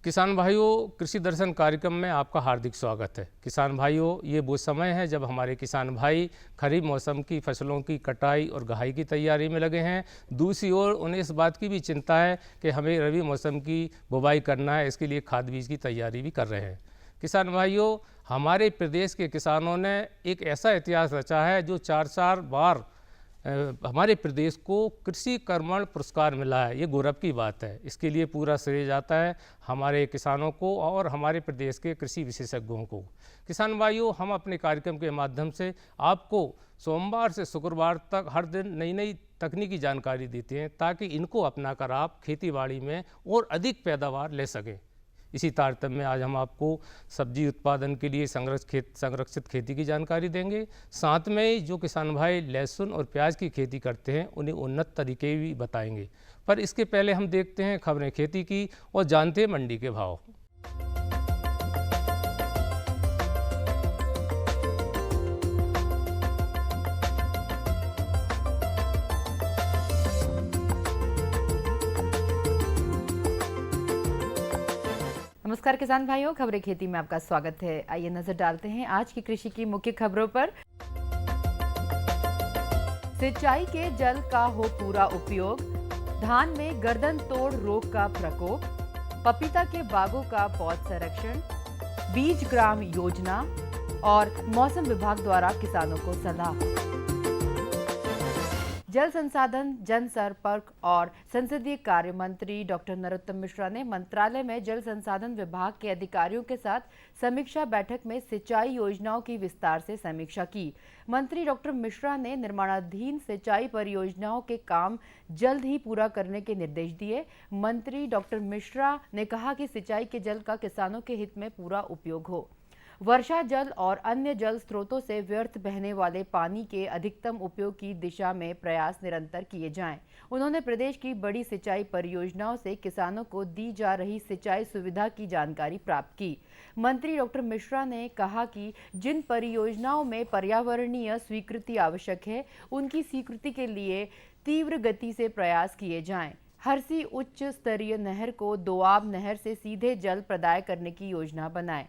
किसान भाइयों, कृषि दर्शन कार्यक्रम में आपका हार्दिक स्वागत है। किसान भाइयों, ये वो समय है जब हमारे किसान भाई खरीफ मौसम की फसलों की कटाई और गहाई की तैयारी में लगे हैं। दूसरी ओर उन्हें इस बात की भी चिंता है कि हमें रबी मौसम की बुवाई करना है, इसके लिए खाद बीज की तैयारी भी कर रहे हैं। किसान भाइयों, हमारे प्रदेश के किसानों ने एक ऐसा इतिहास रचा है जो चार चार बार हमारे प्रदेश को कृषि कर्मण पुरस्कार मिला है। ये गौरव की बात है। इसके लिए पूरा श्रेय जाता है हमारे किसानों को और हमारे प्रदेश के कृषि विशेषज्ञों को। किसान भाइयों, हम अपने कार्यक्रम के माध्यम से आपको सोमवार से शुक्रवार तक हर दिन नई नई तकनीकी जानकारी देते हैं ताकि इनको अपनाकर आप खेतीबाड़ी में और अधिक पैदावार ले सकें। इसी तारतम्य में आज हम आपको सब्जी उत्पादन के लिए संरक्षित खेती की जानकारी देंगे। साथ में ही जो किसान भाई लहसुन और प्याज की खेती करते हैं उन्हें उन्नत तरीके भी बताएंगे। पर इसके पहले हम देखते हैं खबरें खेती की और जानते हैं मंडी के भाव। नमस्कार किसान भाइयों, खबरें खेती में आपका स्वागत है। आइए नजर डालते हैं आज की कृषि की मुख्य खबरों पर। सिंचाई के जल का हो पूरा उपयोग, धान में गर्दन तोड़ रोग का प्रकोप, पपीता के बागों का पौध संरक्षण, बीज ग्राम योजना और मौसम विभाग द्वारा किसानों को सलाह। जल संसाधन, जनसंपर्क और संसदीय कार्य मंत्री डॉक्टर नरोत्तम मिश्रा ने मंत्रालय में जल संसाधन विभाग के अधिकारियों के साथ समीक्षा बैठक में सिंचाई योजनाओं की विस्तार से समीक्षा की। मंत्री डॉक्टर मिश्रा ने निर्माणाधीन सिंचाई परियोजनाओं के काम जल्द ही पूरा करने के निर्देश दिए। मंत्री डॉक्टर मिश्रा ने कहा कि सिंचाई के जल का किसानों के हित में पूरा उपयोग हो। वर्षा जल और अन्य जल स्रोतों से व्यर्थ बहने वाले पानी के अधिकतम उपयोग की दिशा में प्रयास निरंतर किए जाएं। उन्होंने प्रदेश की बड़ी सिंचाई परियोजनाओं से किसानों को दी जा रही सिंचाई सुविधा की जानकारी प्राप्त की। मंत्री डॉक्टर मिश्रा ने कहा कि जिन परियोजनाओं में पर्यावरणीय स्वीकृति आवश्यक है, उनकी स्वीकृति के लिए तीव्र गति से प्रयास किए जाएं। हरसी उच्च स्तरीय नहर को दोआब नहर से सीधे जल प्रदाय करने की योजना बनाएं।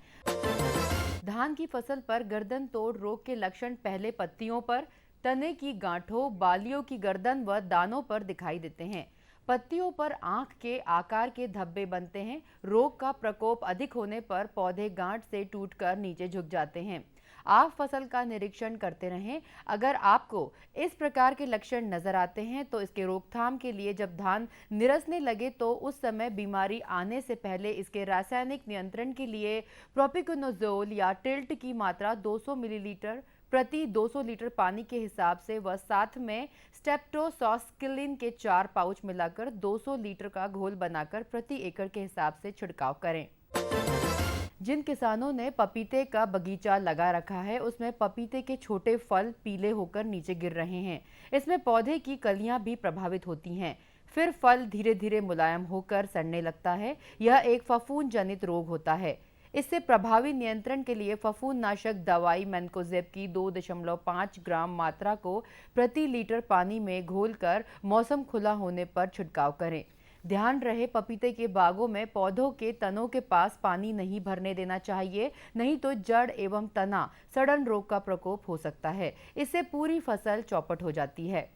धान की फसल पर गर्दन तोड़ रोग के लक्षण पहले पत्तियों पर, तने की गांठों, बालियों की गर्दन व दानों पर दिखाई देते हैं। पत्तियों पर आंख के आकार के धब्बे बनते हैं। रोग का प्रकोप अधिक होने पर पौधे गांठ से टूटकर नीचे झुक जाते हैं। आप फसल का निरीक्षण करते रहें। अगर आपको इस प्रकार के लक्षण नजर आते हैं तो इसके रोकथाम के लिए जब धान निरसने लगे तो उस समय बीमारी आने से पहले इसके रासायनिक नियंत्रण के लिए प्रोपिकोनोजोल या टिल्ट की मात्रा 200 मिलीलीटर प्रति 200 लीटर पानी के हिसाब से व साथ में स्टेप्टोसॉक्सिलिन के 4 पाउच मिलाकर 200 लीटर का घोल बनाकर प्रति एकड़ के हिसाब से छिड़काव करें। जिन किसानों ने पपीते का बगीचा लगा रखा है उसमें पपीते के छोटे फल पीले होकर नीचे गिर रहे हैं। इसमें पौधे की कलियां भी प्रभावित होती हैं। फिर फल धीरे धीरे मुलायम होकर सड़ने लगता है। यह एक फफूंद जनित रोग होता है। इससे प्रभावी नियंत्रण के लिए फफूंद नाशक दवाई मैनकोजेब की 2.5 ग्राम मात्रा को प्रति लीटर पानी में घोलकर मौसम खुला होने पर छिड़काव करें। ध्यान रहे, पपीते के बागों में पौधों के तनों के पास पानी नहीं भरने देना चाहिए, नहीं तो जड़ एवं तना सड़न रोग का प्रकोप हो सकता है। इससे पूरी फसल चौपट हो जाती है।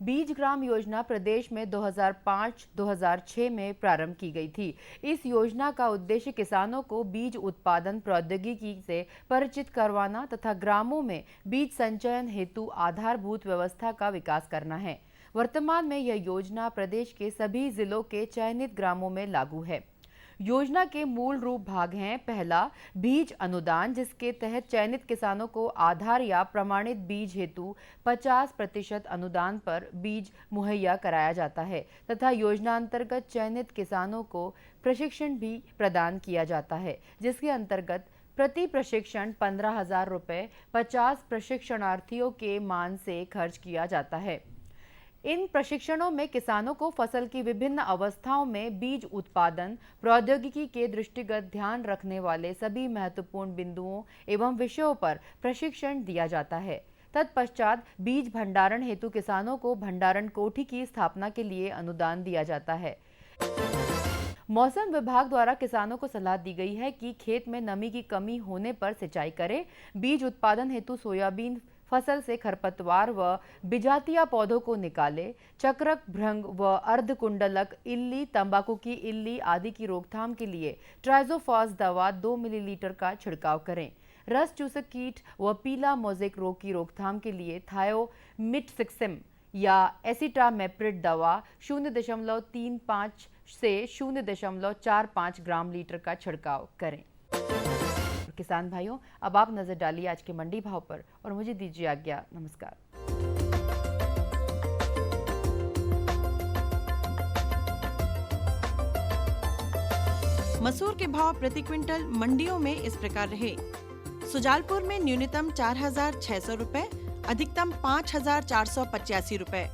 बीज ग्राम योजना प्रदेश में 2005-2006 में प्रारंभ की गई थी। इस योजना का उद्देश्य किसानों को बीज उत्पादन प्रौद्योगिकी से परिचित करवाना तथा ग्रामों में बीज संचयन हेतु आधारभूत व्यवस्था का विकास करना है। वर्तमान में यह योजना प्रदेश के सभी जिलों के चयनित ग्रामों में लागू है। योजना के मूल रूप भाग हैं: पहला, बीज अनुदान, जिसके तहत चयनित किसानों को आधार या प्रमाणित बीज हेतु 50% अनुदान पर बीज मुहैया कराया जाता है तथा योजना अंतर्गत चयनित किसानों को प्रशिक्षण भी प्रदान किया जाता है, जिसके अंतर्गत प्रति प्रशिक्षण 15,000 रुपये 50 प्रशिक्षणार्थियों के मान से खर्च किया जाता है। इन प्रशिक्षणों में किसानों को फसल की विभिन्न अवस्थाओं में बीज उत्पादन प्रौद्योगिकी के दृष्टिगत ध्यान रखने वाले सभी महत्वपूर्ण बिंदुओं एवं विषयों पर प्रशिक्षण दिया जाता है। तत्पश्चात बीज भंडारण हेतु किसानों को भंडारण कोठी की स्थापना के लिए अनुदान दिया जाता है। मौसम विभाग द्वारा किसानों को सलाह दी गई है कि खेत में नमी की कमी होने पर सिंचाई करें। बीज उत्पादन हेतु सोयाबीन फसल से खरपतवार व बिजातिया पौधों को निकालें। चक्रक, भृंग व अर्धकुंडलक इल्ली, तंबाकू की इल्ली आदि की रोकथाम के लिए ट्राइजोफॉस दवा 2 मिलीलीटर का छिड़काव करें। रस चूसक कीट व पीला मोज़ेक रोग की रोकथाम के लिए थायोमिथक्सिम या एसिटामेप्रिड दवा 0.35 से 0.45 ग्राम लीटर का छिड़काव करें। किसान भाइयों, अब आप नजर डालिए आज के मंडी भाव पर और मुझे दीजिए आज्ञा। नमस्कार। मसूर के भाव प्रति क्विंटल मंडियों में इस प्रकार रहे। सुजालपुर में न्यूनतम 4,600 रुपए, अधिकतम 5,485 रुपए।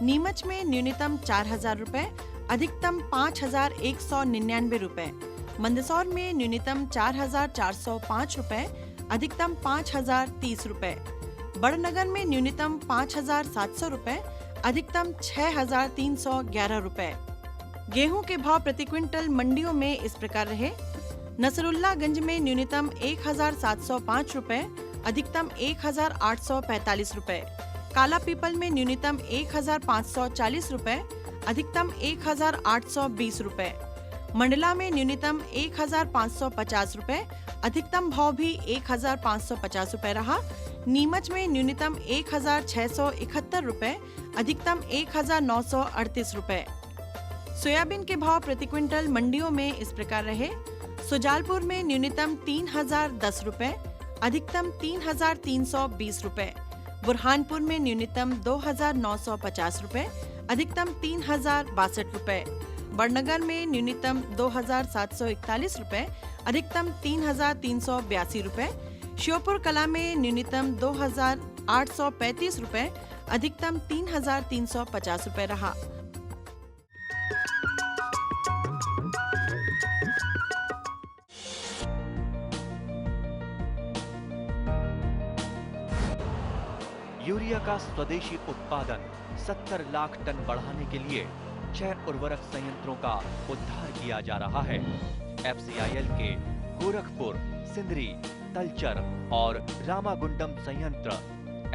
नीमच में न्यूनतम 4,000 रुपए, अधिकतम 5,199 रुपए। मंदसौर में न्यूनतम 4,405 रुपए, अधिकतम 5,030 रुपए। बड़नगर में न्यूनतम 5,700 रुपए, अधिकतम 6,311 रुपए। गेहूं के भाव प्रति क्विंटल मंडियों में इस प्रकार रहे। नसरुल्लागंज में न्यूनतम 1,705 रुपए, अधिकतम 1,845 रुपए। काला पीपल में न्यूनतम 1,540 रुपए, अधिकतम 1,820 रुपए। मंडला में न्यूनतम 1,550 रुपए, अधिकतम भाव भी 1,550 रुपए रहा। नीमच में न्यूनतम 1,671 रुपए, अधिकतम 1,938 रुपए। सोयाबीन के भाव प्रति क्विंटल मंडियों में इस प्रकार रहे। सुजालपुर में न्यूनतम 3,010 रुपए, अधिकतम 3,320 रुपए। बुरहानपुर में न्यूनतम 2,950 रुपए, अधिकतम 3,062 रुपए। बड़नगर में न्यूनतम 2,741 रुपए, अधिकतम 3,382 रुपए। श्योपुर कला में न्यूनतम 2,835 रुपए, अधिकतम 3,350 रुपए रहा। यूरिया का स्वदेशी उत्पादन 70 लाख टन बढ़ाने के लिए 6 उर्वरक संयंत्रों का उद्धार किया जा रहा है। FCIL के गोरखपुर, सिंदरी, तलचर और रामागुंडम संयंत्र,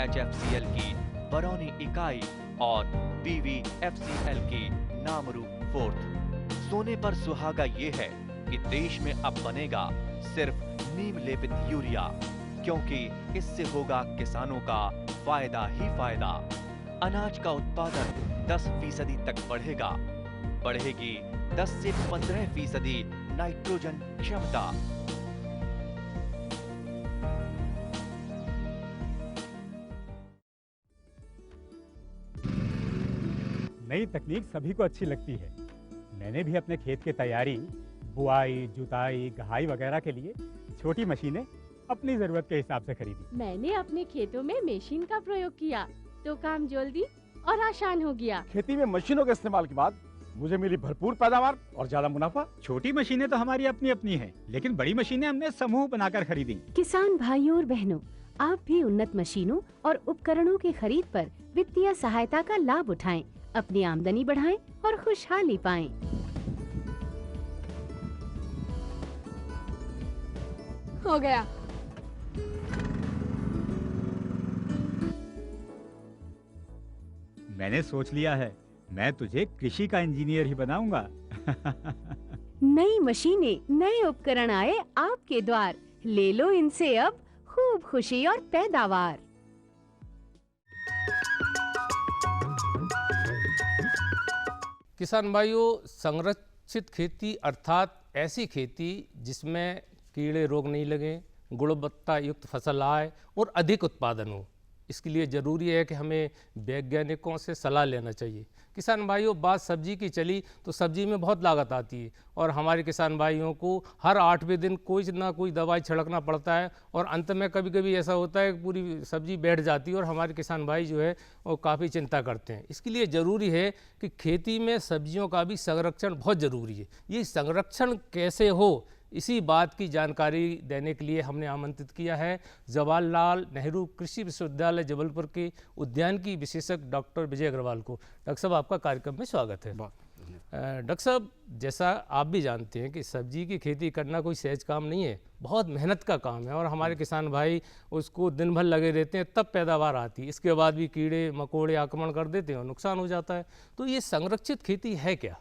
HFCL की बरौनी इकाई और PVFCL की नामरू फोर्थ। सोने पर सुहागा ये है कि देश में अब बनेगा सिर्फ नीम लेपित यूरिया, क्योंकि इससे होगा किसानों का फायदा ही फायदा। अनाज का उत्पादन 10% तक बढ़ेगा। बढ़ेगी 10 से 15% नाइट्रोजन क्षमता। नई तकनीक सभी को अच्छी लगती है। मैंने भी अपने खेत की तैयारी, बुआई, जुताई, गहाई वगैरह के लिए छोटी मशीनें अपनी जरूरत के हिसाब से खरीदी। मैंने अपने खेतों में मशीन का प्रयोग किया तो काम जल्दी और आसान हो गया। खेती में मशीनों के इस्तेमाल के बाद मुझे मिली भरपूर पैदावार और ज्यादा मुनाफा। छोटी मशीनें तो हमारी अपनी अपनी हैं, लेकिन बड़ी मशीनें हमने समूह बनाकर खरीदी। किसान भाइयों और बहनों, आप भी उन्नत मशीनों और उपकरणों की खरीद पर वित्तीय सहायता का लाभ उठाएं, अपनी आमदनी बढ़ाएं और खुशहाली पाएं। हो गया। मैंने सोच लिया है, मैं तुझे कृषि का इंजीनियर ही बनाऊंगा। नई मशीनें, नए उपकरण आए आपके द्वार, ले लो इनसे अब खूब खुशी और पैदावार। किसान भाइयों, संरक्षित खेती अर्थात ऐसी खेती जिसमें कीड़े रोग नहीं लगे, गुणवत्ता युक्त फसल आए और अधिक उत्पादन हो, इसके लिए ज़रूरी है कि हमें वैज्ञानिकों से सलाह लेना चाहिए। किसान भाइयों, बात सब्जी की चली तो सब्जी में बहुत लागत आती है और हमारे किसान भाइयों को हर 8वें दिन कोई ना कोई दवाई छिड़कना पड़ता है और अंत में कभी कभी ऐसा होता है कि पूरी सब्जी बैठ जाती है और हमारे किसान भाई जो है वो काफ़ी चिंता करते हैं। इसके लिए ज़रूरी है कि खेती में सब्जियों का भी संरक्षण बहुत ज़रूरी है। ये संरक्षण कैसे हो, इसी बात की जानकारी देने के लिए हमने आमंत्रित किया है जवाहरलाल नेहरू कृषि विश्वविद्यालय जबलपुर के उद्यान की विशेषज्ञ डॉक्टर विजय अग्रवाल को। डॉक्टर साहब, आपका कार्यक्रम में स्वागत है। डॉक्टर साहब, जैसा आप भी जानते हैं कि सब्जी की खेती करना कोई सहज काम नहीं है, बहुत मेहनत का काम है और हमारे किसान भाई उसको दिन भर लगे रहते हैं तब पैदावार आती है। इसके बाद भी कीड़े मकोड़े आक्रमण कर देते हैं और नुकसान हो जाता है। तो ये संरक्षित खेती है क्या?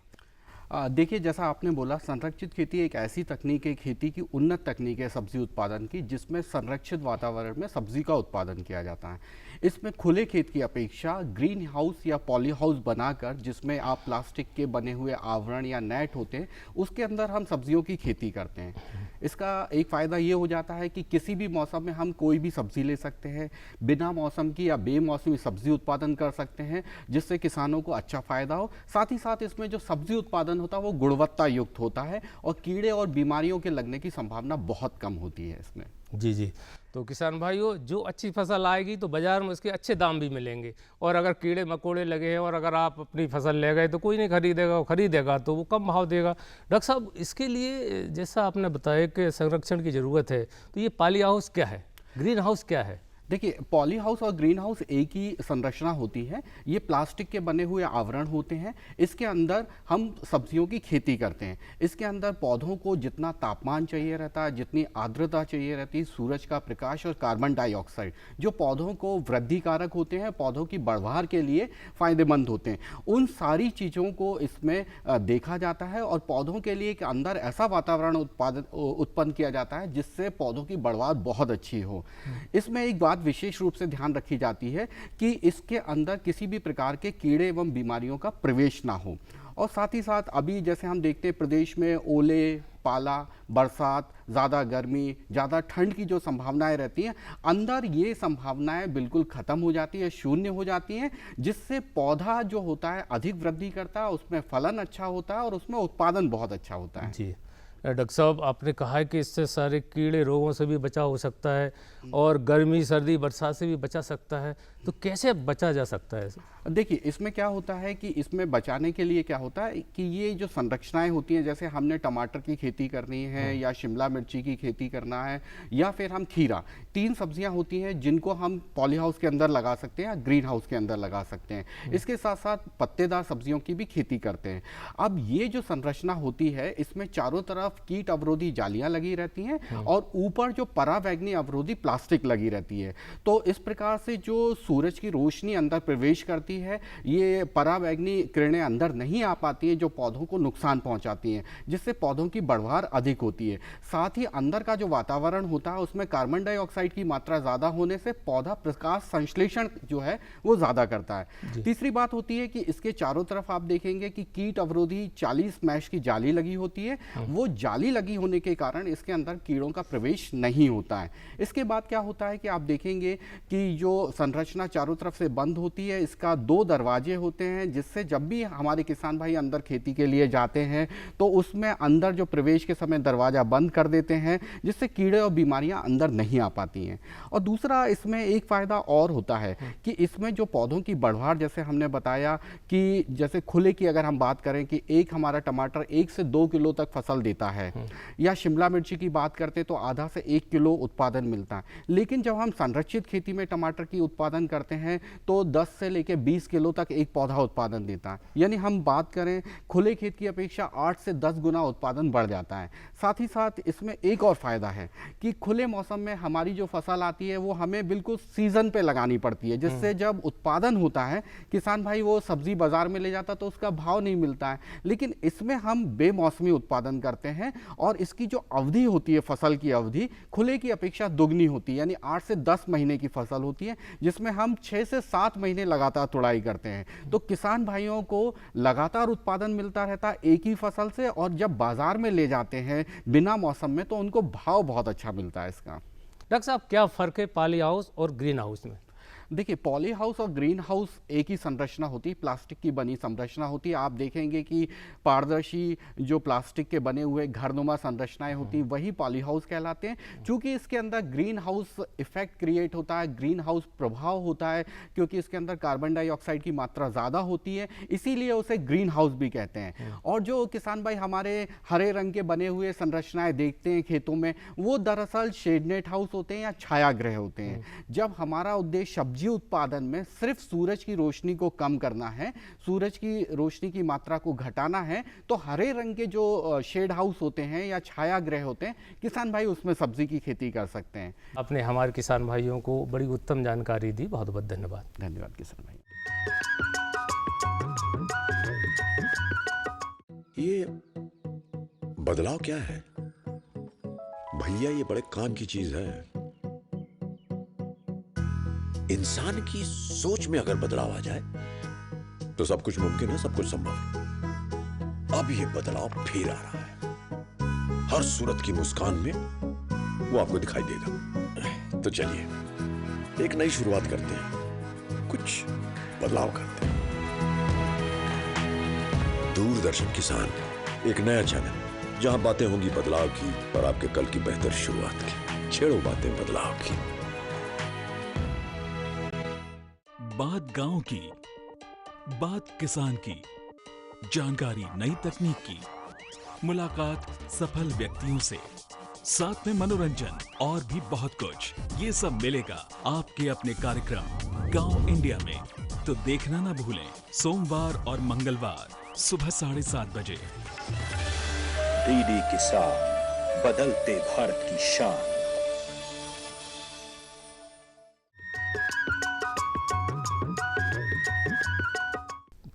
देखिए, जैसा आपने बोला, संरक्षित खेती एक ऐसी तकनीक है, खेती की उन्नत तकनीक है सब्जी उत्पादन की, जिसमें संरक्षित वातावरण में सब्जी का उत्पादन किया जाता है। इसमें खुले खेत की अपेक्षा ग्रीन हाउस या पॉली हाउस बनाकर, जिसमें आप प्लास्टिक के बने हुए आवरण या नेट होते हैं, उसके अंदर हम सब्जियों की खेती करते हैं। इसका एक फ़ायदा ये हो जाता है कि किसी भी मौसम में हम कोई भी सब्जी ले सकते हैं, बिना मौसम की या बेमौसमी सब्जी उत्पादन कर सकते हैं, जिससे किसानों को अच्छा फ़ायदा हो। साथ ही साथ इसमें जो सब्जी उत्पादन होता है वो गुणवत्ता युक्त होता है और कीड़े और बीमारियों के लगने की संभावना बहुत कम होती है इसमें। जी जी, तो किसान भाइयों, जो अच्छी फसल आएगी तो बाज़ार में उसके अच्छे दाम भी मिलेंगे, और अगर कीड़े मकोड़े लगे हैं और अगर आप अपनी फसल ले गए तो कोई नहीं खरीदेगा तो वो कम भाव देगा। डॉक्टर साहब, इसके लिए जैसा आपने बताया कि संरक्षण की ज़रूरत है, तो ये पॉली हाउस क्या है, ग्रीन हाउस क्या है? देखिए, पॉली हाउस और ग्रीन हाउस एक ही संरचना होती है। ये प्लास्टिक के बने हुए आवरण होते हैं। इसके अंदर हम सब्जियों की खेती करते हैं। इसके अंदर पौधों को जितना तापमान चाहिए रहता है, जितनी आर्द्रता चाहिए रहती है, सूरज का प्रकाश और कार्बन डाइऑक्साइड, जो पौधों को वृद्धि कारक होते हैं, पौधों की बढ़वार के लिए फ़ायदेमंद होते हैं, उन सारी चीज़ों को इसमें देखा जाता है और पौधों के लिए के अंदर ऐसा वातावरण उत्पन्न किया जाता है जिससे पौधों की बढ़वार बहुत अच्छी हो। इसमें एक बात विशेष रूप से ध्यान रखी जाती है कि इसके अंदर किसी भी प्रकार के कीड़े एवं बीमारियों का प्रवेश ना हो। और साथ ही साथ अभी जैसे हम देखते हैं प्रदेश में ओले, पाला, बरसात, ज़्यादा गर्मी, ज़्यादा ठंड की जो संभावनाएं रहती हैं, अंदर ये संभावनाएं बिल्कुल ख़त्म हो जाती है, शून्य हो जाती हैं, जिससे पौधा जो होता है अधिक वृद्धि करता है, उसमें फलन अच्छा होता है और उसमें उत्पादन बहुत अच्छा होता है। जी डॉक्टर साहब, आपने कहा है कि इससे सारे कीड़े रोगों से भी बचाव हो सकता है और गर्मी सर्दी बरसात से भी बचा सकता है, तो कैसे बचा जा सकता है? देखिए, इसमें क्या होता है कि इसमें बचाने के लिए क्या होता है कि ये जो संरचनाएं होती हैं, जैसे हमने टमाटर की खेती करनी है या शिमला मिर्ची की खेती करना है या फिर हम खीरा, 3 सब्जियां होती हैं जिनको हम पॉली हाउस के अंदर लगा सकते हैं या ग्रीन हाउस के अंदर लगा सकते हैं। इसके साथ साथ पत्तेदार सब्जियों की भी खेती करते हैं। अब ये जो संरचना होती है, इसमें चारों तरफ कीट अवरोधी जालियां लगी रहती हैं और ऊपर जो पराबैंगनी अवरोधी प्लास्टिक लगी रहती है। तो इस प्रकार से जो सूरज की रोशनी अंदर प्रवेश करती है, ये पराबैंगनी किरणें अंदर नहीं आ पाती हैं, जो पौधों को नुकसान पहुंचाती हैं, जिससे पौधों की बढ़वार अधिक होती है। साथ ही अंदर का जो वातावरण होता है उसमें कार्बन डाइऑक्साइड की मात्रा ज़्यादा होने से पौधा प्रकाश संश्लेषण जो है वो ज़्यादा करता है। तीसरी बात होती है कि इसके चारों तरफ आप देखेंगे कि कीट अवरोधी 40 मैश की जाली लगी होती है। वो जाली लगी होने के कारण इसके अंदर कीड़ों का प्रवेश नहीं होता है। इसके बाद क्या होता है कि आप देखेंगे कि जो संरचना चारों तरफ से बंद होती है, इसका 2 दरवाजे होते हैं, जिससे जब भी हमारे किसान भाई अंदर खेती के लिए जाते हैं तो उसमें अंदर जो प्रवेश के समय दरवाज़ा बंद कर देते हैं, जिससे कीड़े और बीमारियां अंदर नहीं आ पाती हैं। और दूसरा इसमें एक फ़ायदा और होता है कि इसमें जो पौधों की बढ़वार, जैसे हमने बताया कि जैसे खुले की अगर हम बात करें कि एक हमारा टमाटर 1 से 2 किलो तक फसल देता है, या शिमला मिर्ची की बात करते तो आधा से 1 किलो उत्पादन मिलता है। लेकिन जब हम संरक्षित खेती में टमाटर की उत्पादन करते हैं तो 10 से लेकर 20 किलो तक एक पौधा उत्पादन देता है। यानी हम बात करें खुले खेत की अपेक्षा 8 से 10 गुना उत्पादन बढ़ जाता है। साथ ही साथ इसमें एक और फ़ायदा है कि खुले मौसम में हमारी जो फसल आती है वो हमें बिल्कुल सीज़न पे लगानी पड़ती है, जिससे जब उत्पादन होता है किसान भाई वो सब्जी बाज़ार में ले जाता तो उसका भाव नहीं मिलता है। लेकिन इसमें हम बेमौसमी उत्पादन करते हैं और इसकी जो अवधि होती है, फसल की अवधि खुले की अपेक्षा दुगनी होती है, यानी 8 से 10 महीने की फसल होती है, जिसमें हम 6 से 7 महीने लगातार तुड़ाई करते हैं। तो किसान भाइयों को लगातार उत्पादन मिलता रहता है एक ही फसल से, और जब बाजार में ले जाते हैं बिना मौसम में तो उनको भाव बहुत अच्छा मिलता है इसका। डॉक्टर साहब, क्या फ़र्क है पॉली हाउस और ग्रीन हाउस में? देखिए, पॉली हाउस और ग्रीन हाउस एक ही संरचना होती है, प्लास्टिक की बनी संरचना होती है। आप देखेंगे कि पारदर्शी जो प्लास्टिक के बने हुए घरनुमा संरचनाएं होती हैं वही पॉली हाउस कहलाते हैं। क्योंकि इसके अंदर ग्रीन हाउस इफेक्ट क्रिएट होता है, ग्रीन हाउस प्रभाव होता है, क्योंकि इसके अंदर कार्बन डाइऑक्साइड की मात्रा ज़्यादा होती है, इसीलिए उसे ग्रीन हाउस भी कहते हैं। और जो किसान भाई हमारे हरे रंग के बने हुए संरचनाएँ देखते हैं खेतों में, वो दरअसल शेड नेट हाउस होते हैं या छायागृह होते हैं। जब हमारा उद्देश्य सब्जी सब्जी उत्पादन में सिर्फ सूरज की रोशनी को कम करना है, सूरज की रोशनी की मात्रा को घटाना है, तो हरे रंग के जो शेड हाउस होते हैं या छायागृह होते हैं, किसान भाई उसमें सब्जी की खेती कर सकते हैं। आपने हमारे किसान भाइयों को बड़ी उत्तम जानकारी दी, बहुत बहुत धन्यवाद। धन्यवाद किसान भाई। ये बदलाव क्या है भैया? ये बड़े काम की चीज है। इंसान की सोच में अगर बदलाव आ जाए तो सब कुछ मुमकिन है, सब कुछ संभव है। अब ये बदलाव फिर आ रहा है, हर सूरत की मुस्कान में वो आपको दिखाई देगा। तो चलिए एक नई शुरुआत करते हैं, कुछ बदलाव करते हैं। दूरदर्शन किसान, एक नया चैनल जहां बातें होंगी बदलाव की और आपके कल की बेहतर शुरुआत की। छेड़ो बातें बदलाव की। बात गांव की, बात किसान की, जानकारी नई तकनीक की, मुलाकात सफल व्यक्तियों से, साथ में मनोरंजन और भी बहुत कुछ। ये सब मिलेगा आपके अपने कार्यक्रम गांव इंडिया में। तो देखना ना भूलें, सोमवार और मंगलवार सुबह 7:30 बजे। डीडी किसान, बदलते भारत की शान।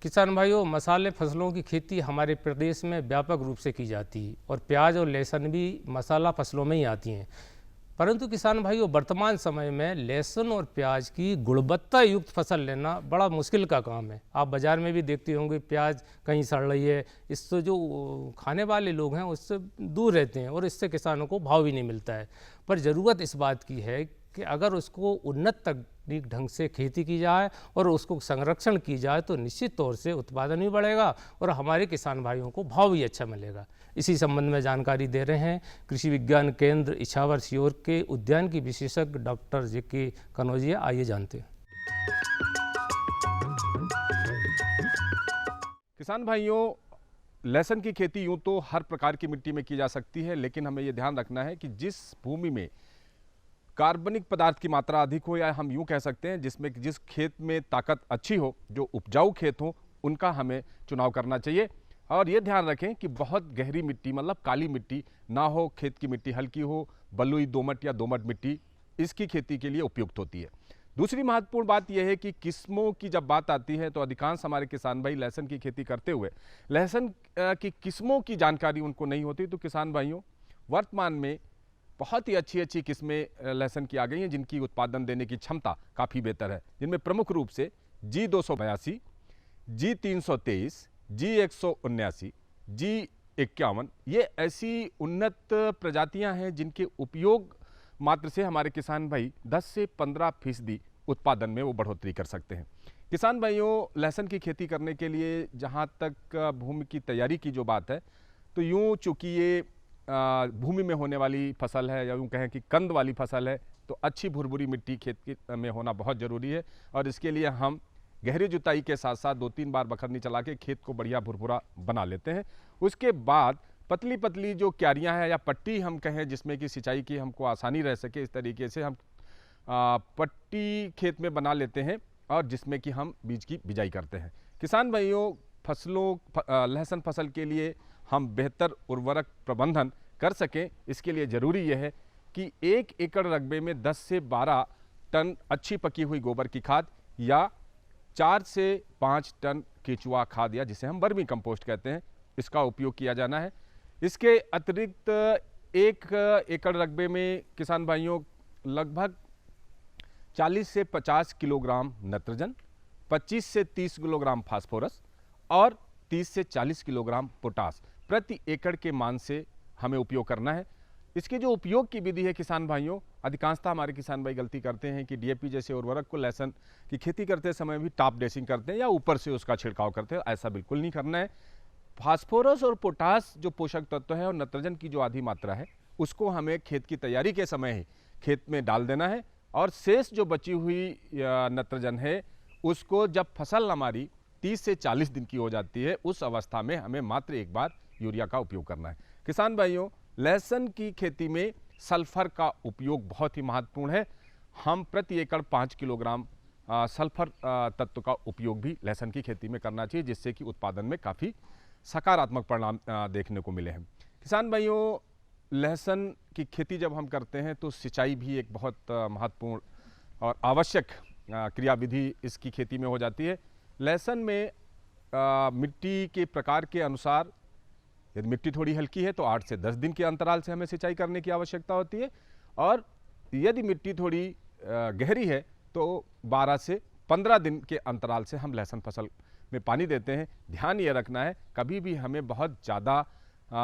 किसान भाइयों, मसाले फसलों की खेती हमारे प्रदेश में व्यापक रूप से की जाती है और प्याज और लहसुन भी मसाला फसलों में ही आती हैं। परंतु किसान भाइयों, वर्तमान समय में लहसुन और प्याज की गुणवत्ता युक्त फसल लेना बड़ा मुश्किल का काम है। आप बाज़ार में भी देखते होंगे प्याज कहीं सड़ रही है। इससे जो खाने वाले लोग हैं उससे दूर रहते हैं और इससे किसानों को भाव भी नहीं मिलता है। पर ज़रूरत इस बात की है कि अगर उसको उन्नत तकनीक ढंग से खेती की जाए और उसको संरक्षण की जाए तो निश्चित तौर से उत्पादन भी बढ़ेगा और हमारे किसान भाइयों को भाव भी अच्छा मिलेगा। इसी संबंध में जानकारी दे रहे हैं कृषि विज्ञान केंद्र इछावर सीहोर के उद्यान की विशेषज्ञ डॉक्टर जे.के. कनौजिया। आइए जानते हैं। किसान भाइयों, लहसुन की खेती यूं तो हर प्रकार की मिट्टी में की जा सकती है, लेकिन हमें यह ध्यान रखना है कि जिस भूमि में कार्बनिक पदार्थ की मात्रा अधिक हो, या हम यूं कह सकते हैं जिस खेत में ताकत अच्छी हो, जो उपजाऊ खेत हो, उनका हमें चुनाव करना चाहिए। और ये ध्यान रखें कि बहुत गहरी मिट्टी मतलब काली मिट्टी ना हो, खेत की मिट्टी हल्की हो, बलुई दोमट या दोमट मिट्टी इसकी खेती के लिए उपयुक्त होती है। दूसरी महत्वपूर्ण बात यह है कि किस्मों की जब बात आती है तो अधिकांश हमारे किसान भाई लहसुन की खेती करते हुए लहसुन की किस्मों की जानकारी उनको नहीं होती। तो किसान भाइयों, वर्तमान में बहुत ही अच्छी अच्छी किस्में लहसुन की आ गई हैं जिनकी उत्पादन देने की क्षमता काफ़ी बेहतर है, जिनमें प्रमुख रूप से G282, G323, G179, G51 ये ऐसी उन्नत प्रजातियां हैं जिनके उपयोग मात्र से हमारे किसान भाई 10 से 15% उत्पादन में वो बढ़ोतरी कर सकते हैं। किसान भाइयों, लहसुन की खेती करने के लिए जहाँ तक भूमि की तैयारी की जो बात है, तो यूँ चूँकि ये भूमि में होने वाली फसल है या यूँ कहें कि कंद वाली फसल है, तो अच्छी भुरभुरी मिट्टी खेत में होना बहुत ज़रूरी है। और इसके लिए हम गहरी जुताई के साथ साथ 2-3 बार बखरनी चला के खेत को बढ़िया भुरभुरा बना लेते हैं। उसके बाद पतली पतली जो क्यारियां हैं या पट्टी हम कहें जिसमें कि सिंचाई की हमको आसानी रह सके, इस तरीके से हम पट्टी खेत में बना लेते हैं और जिसमें कि हम बीज की बिजाई करते हैं। किसान भाइयों, लहसुन फसल के लिए हम बेहतर उर्वरक प्रबंधन कर सकें, इसके लिए ज़रूरी यह है कि 1 एकड़ रकबे में 10 से 12 टन अच्छी पकी हुई गोबर की खाद या 4 से 5 टन केचुआ खाद या जिसे हम वर्मी कंपोस्ट कहते हैं, इसका उपयोग किया जाना है। इसके अतिरिक्त 1 एकड़ रकबे में किसान भाइयों लगभग 40 से 50 किलोग्राम नाइट्रोजन, 25 से 30 किलोग्राम फास्फोरस और 30 से 40 किलोग्राम पोटास प्रति एकड़ के मान से हमें उपयोग करना है। इसके जो उपयोग की विधि है किसान भाइयों, अधिकांशतः हमारे किसान भाई गलती करते हैं कि डीएपी जैसे उर्वरक को लहसुन की खेती करते समय भी टॉप ड्रेसिंग करते हैं या ऊपर से उसका छिड़काव करते हैं। ऐसा बिल्कुल नहीं करना है। फास्फोरस और पोटास जो पोषक तत्व है और नाइट्रोजन की जो आधी मात्रा है उसको हमें खेत की तैयारी के समय ही खेत में डाल देना है और शेष जो बची हुई नाइट्रोजन है उसको जब फसल हमारी 30 से 40 दिन की हो जाती है उस अवस्था में हमें मात्र एक बार यूरिया का उपयोग करना है। किसान भाइयों, लहसुन की खेती में सल्फर का उपयोग बहुत ही महत्वपूर्ण है। हम प्रति एकड़ 5 किलोग्राम सल्फर तत्व का उपयोग भी लहसुन की खेती में करना चाहिए, जिससे कि उत्पादन में काफ़ी सकारात्मक परिणाम देखने को मिले हैं। किसान भाइयों, लहसुन की खेती जब हम करते हैं तो सिंचाई भी एक बहुत महत्वपूर्ण और आवश्यक क्रियाविधि इसकी खेती में हो जाती है। लहसुन में मिट्टी के प्रकार के अनुसार यदि मिट्टी थोड़ी हल्की है तो 8 से 10 दिन के अंतराल से हमें सिंचाई करने की आवश्यकता होती है, और यदि मिट्टी थोड़ी गहरी है तो 12 से 15 दिन के अंतराल से हम लहसुन फसल में पानी देते हैं। ध्यान ये रखना है, कभी भी हमें बहुत ज़्यादा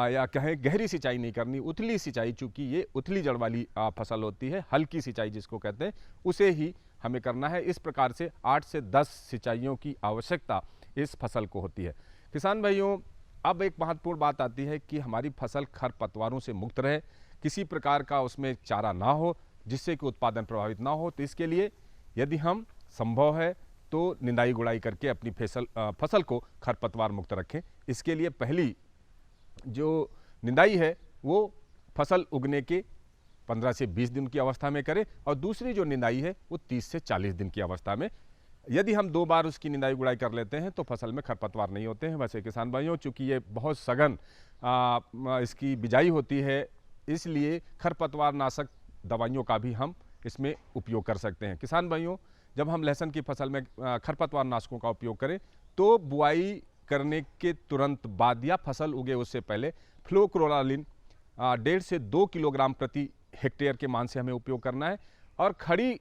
या कहें गहरी सिंचाई नहीं करनी। उथली सिंचाई, चूँकि ये उथली जड़ वाली फसल होती है, हल्की सिंचाई जिसको कहते हैं, उसे ही हमें करना है। इस प्रकार से 8 से 10 सिंचाइयों की आवश्यकता इस फसल को होती है। किसान भाइयों, अब एक महत्वपूर्ण बात आती है कि हमारी फसल खरपतवारों से मुक्त रहे, किसी प्रकार का उसमें चारा ना हो जिससे कि उत्पादन प्रभावित ना हो। तो इसके लिए यदि हम संभव है तो निंदाई गुड़ाई करके अपनी फसल को खरपतवार मुक्त रखें। इसके लिए पहली जो निंदाई है वो फसल उगने के 15 से 20 दिन की अवस्था में करें, और दूसरी जो निंदाई है वो 30 से 40 दिन की अवस्था में। यदि हम 2 बार उसकी निंदाई गुड़ाई कर लेते हैं तो फसल में खरपतवार नहीं होते हैं। वैसे किसान भाइयों, चूँकि ये बहुत सघन इसकी बिजाई होती है, इसलिए खरपतवार नाशक दवाइयों का भी हम इसमें उपयोग कर सकते हैं। किसान भाइयों, जब हम लहसुन की फसल में खरपतवार नाशकों का उपयोग करें तो बुआई करने के तुरंत बाद या फसल उगे उससे पहले फ्लोक्लोरालिन 1.5 से 2 किलोग्राम प्रति हेक्टेयर के मान से हमें उपयोग करना है। और खड़ी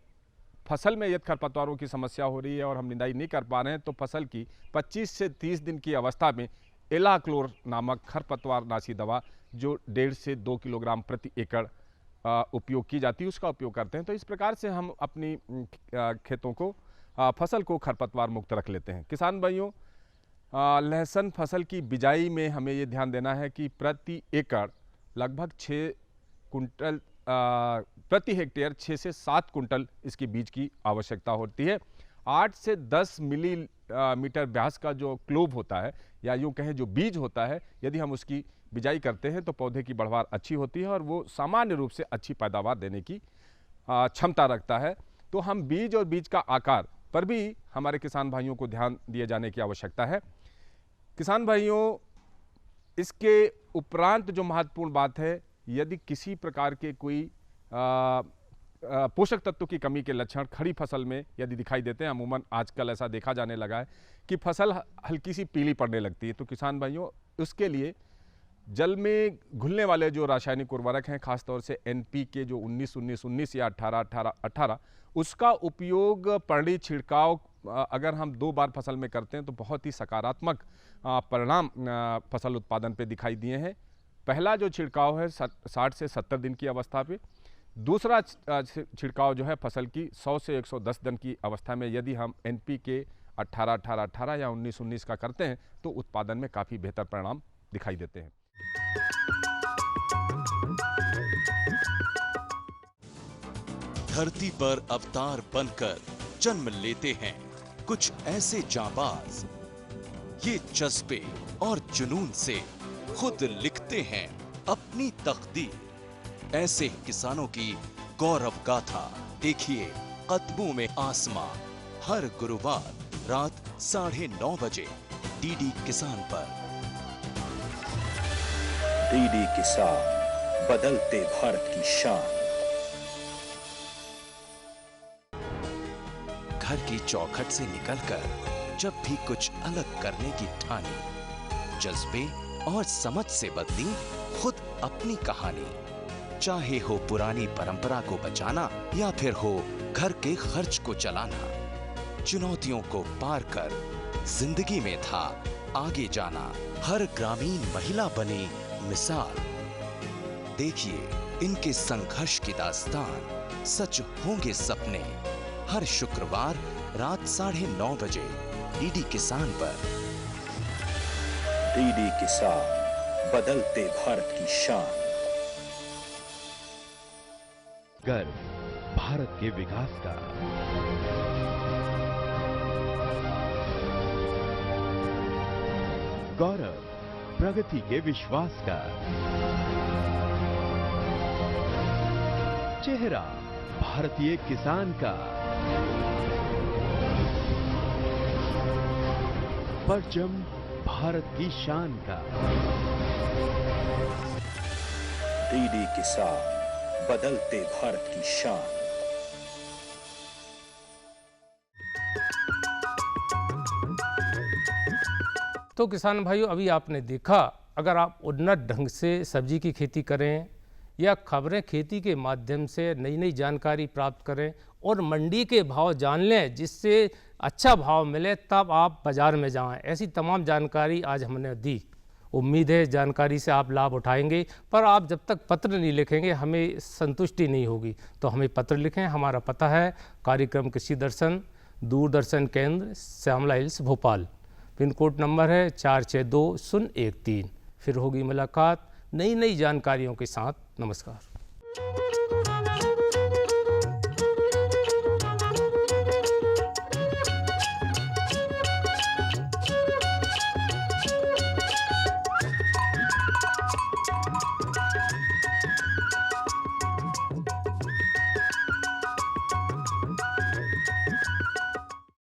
फसल में यदि खरपतवारों की समस्या हो रही है और हम निंदाई नहीं कर पा रहे हैं तो फसल की 25 से 30 दिन की अवस्था में एलाक्लोर नामक खरपतवार नाशी दवा जो 1.5 से 2 किलोग्राम प्रति एकड़ उपयोग की जाती है, उसका उपयोग करते हैं। तो इस प्रकार से हम अपनी खेतों को फसल को खरपतवार मुक्त रख लेते हैं। किसान भाइयों, लहसुन फसल की बिजाई में हमें ये ध्यान देना है कि प्रति एकड़ लगभग 6 कुंटल प्रति हेक्टेयर 6 से 7 कुंटल इसकी बीज की आवश्यकता होती है। 8 से 10 मिलीमीटर व्यास का जो क्लोब होता है, या यूँ कहें जो बीज होता है, यदि हम उसकी बिजाई करते हैं तो पौधे की बढ़वार अच्छी होती है और वो सामान्य रूप से अच्छी पैदावार देने की क्षमता रखता है। तो हम बीज और बीज का आकार पर भी हमारे किसान भाइयों को ध्यान दिए जाने की आवश्यकता है। किसान भाइयों, इसके उपरांत जो महत्वपूर्ण बात है, यदि किसी प्रकार के कोई पोषक तत्वों की कमी के लक्षण खड़ी फसल में यदि दिखाई देते हैं, अमूमन आजकल ऐसा देखा जाने लगा है कि फसल हल्की सी पीली पड़ने लगती है, तो किसान भाइयों उसके लिए जल में घुलने वाले जो रासायनिक उर्वरक हैं, खासतौर से NPK जो 19-19-19 या 18-18-18, उसका उपयोग पर्णी छिड़काव अगर हम 2 बार फसल में करते हैं तो बहुत ही सकारात्मक परिणाम फसल उत्पादन पे दिखाई दिए हैं। पहला जो छिड़काव है 60 से 70 दिन की अवस्था पे, दूसरा छिड़काव जो है फसल की 100 से 110 दिन की अवस्था में यदि हम NPK 18-18-18 या 19-19 का करते हैं तो उत्पादन में काफ़ी बेहतर परिणाम दिखाई देते हैं। धरती पर अवतार बनकर जन्म लेते हैं कुछ ऐसे जांबाज, ये जज्बे और जुनून से खुद लिखते हैं अपनी तकदीर। ऐसे किसानों की गौरव गाथा देखिए कदमों में आसमां, हर गुरुवार रात 9:30 बजे DD किसान पर। DD किसान, बदलते भारत की शान। घर की चौखट से निकलकर जब भी कुछ अलग करने की ठानी, जज्बे और समझ से बदली खुद अपनी कहानी। चाहे हो पुरानी परंपरा को बचाना या फिर हो घर के खर्च को चलाना, चुनौतियों को पार कर जिंदगी में था आगे जाना। हर ग्रामीण महिला बनी मिसाल। देखिए इनके संघर्ष की दास्तान, सच होंगे सपने। हर शुक्रवार रात 9:30 बजे DD किसान पर। DD किसान, बदलते भारत की शान। गर्व भारत के विकास का, गौरव प्रगति के विश्वास का, चेहरा भारतीय किसान का, परचम भारत की शान का। डीडी किसान, बदलते भारत की शान। तो किसान भाइयों, अभी आपने देखा, अगर आप उन्नत ढंग से सब्जी की खेती करें या खबरें खेती के माध्यम से नई नई जानकारी प्राप्त करें और मंडी के भाव जान लें जिससे अच्छा भाव मिले, तब आप बाज़ार में जाएं। ऐसी तमाम जानकारी आज हमने दी। उम्मीद है जानकारी से आप लाभ उठाएंगे, पर आप जब तक पत्र नहीं लिखेंगे हमें संतुष्टि नहीं होगी। तो हमें पत्र लिखें। हमारा पता है कार्यक्रम कृषि दर्शन, दूरदर्शन केंद्र, Shyamala Hills, Bhopal. Pin code number है 462013। फिर होगी मुलाकात नई नई जानकारियों के साथ। नमस्कार।